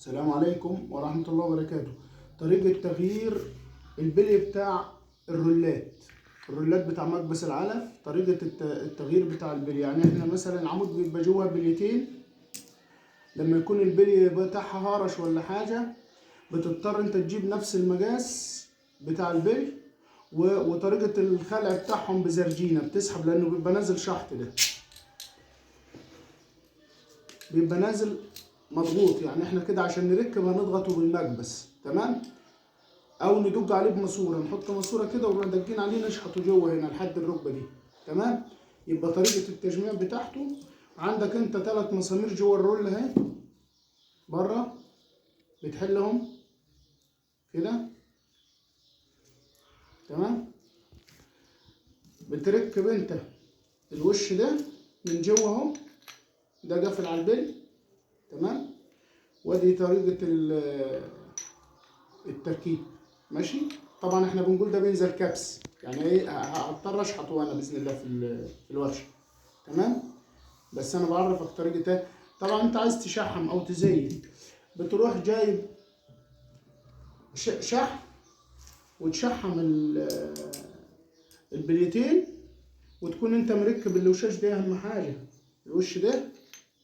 السلام عليكم ورحمة الله وبركاته. طريقة تغيير البلي بتاع الرولات بتاع مكبس العلف. طريقة التغيير بتاع البلي، يعني احنا مثلا العمود بيبقى جوه بليتين، لما يكون البلي بتاعها هرش ولا حاجة بتضطر انت تجيب نفس المقاس بتاع البلي، وطريقة الخلع بتاعهم بزرجينة بتسحب، لانه بيبقى نازل شحط، ده بيبقى نازل مضغوط. يعني احنا كده عشان نركب هنضغطه بالمكبس، تمام، او ندق عليه بماسوره، نحط ماسوره كده ونروح دقين عليه نشحطه جوه هنا لحد الركبه دي، تمام. يبقى طريقه التجميع بتاعته، عندك انت 3 مسامير جوه الرول اهي بره، بتحلهم كده، تمام. بتركب انت الوش ده من جوه اهو، ده قافل على البلي، تمام. ودي طريقه التركيب، ماشي. طبعا احنا بنقول ده بينزل كبس، يعني ايه، هضطر اشحطه انا باذن الله في الورشه، تمام. بس انا بعرفك طريقه ايه. طبعا انت عايز تشحم او تزين، بتروح جايب شحم وتشحم البليتين، وتكون انت مركب الوشاش ده. اهم حاجه الوش ده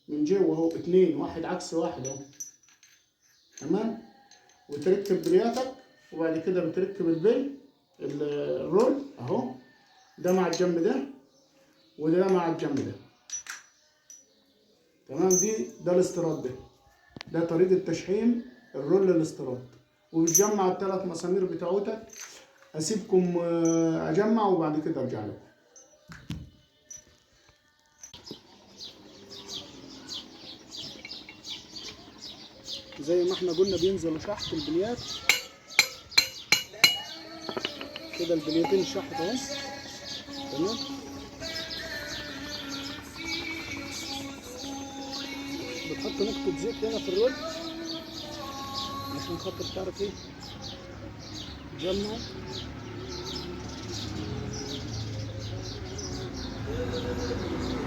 من جوه اهو 2 واحد عكس واحد اهو، تمام. وتركب بلياتك، وبعد كده بتركب الرول اهو، ده مع الجنب ده وده مع الجنب ده، تمام. ده الاستيراد، ده طريقة تشحيم الرول الاستيراد. وبتجمع ال3 مسامير بتاعتك. هسيبكم اجمع وبعد كده ارجع لكم. زي ما احنا قلنا بينزلوا شحط البليات كده، البليتين شحط اهو، تمام. بتحط نقطة زيت هنا في الرول عشان خاطر تعرف ايه تجمع.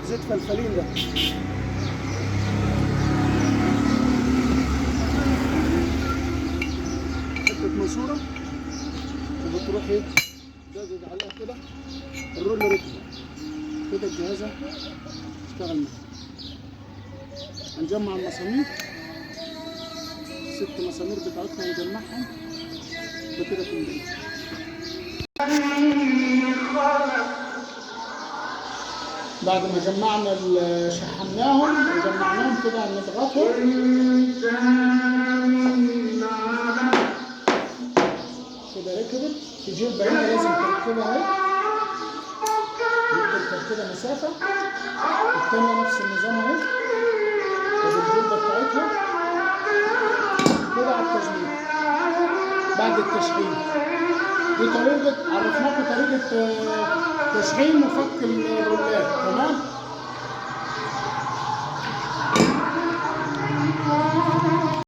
زيت فلفلين ده، حتة ماسورة، وبتروح ايه تزود عليها كده الرول ركبه كده، الجهازة اشتغل معاك. هنجمع المسامير، 6 مسامير بتاعتنا نجمعهم بكده كلهم. بعد ما جمعنا شحمناهم وجمعناهم كده هنضغطهم كده، ركبت. تجيب هنا لازم تركبها اهي، نفضل كده مسافة. التانية نفس النظام اهي، وبالجلدة بتاعتها كده على التجميع بعد التشحيم. دي طريقة عرفناكم طريقة تشحيم وفك الرولات، تمام.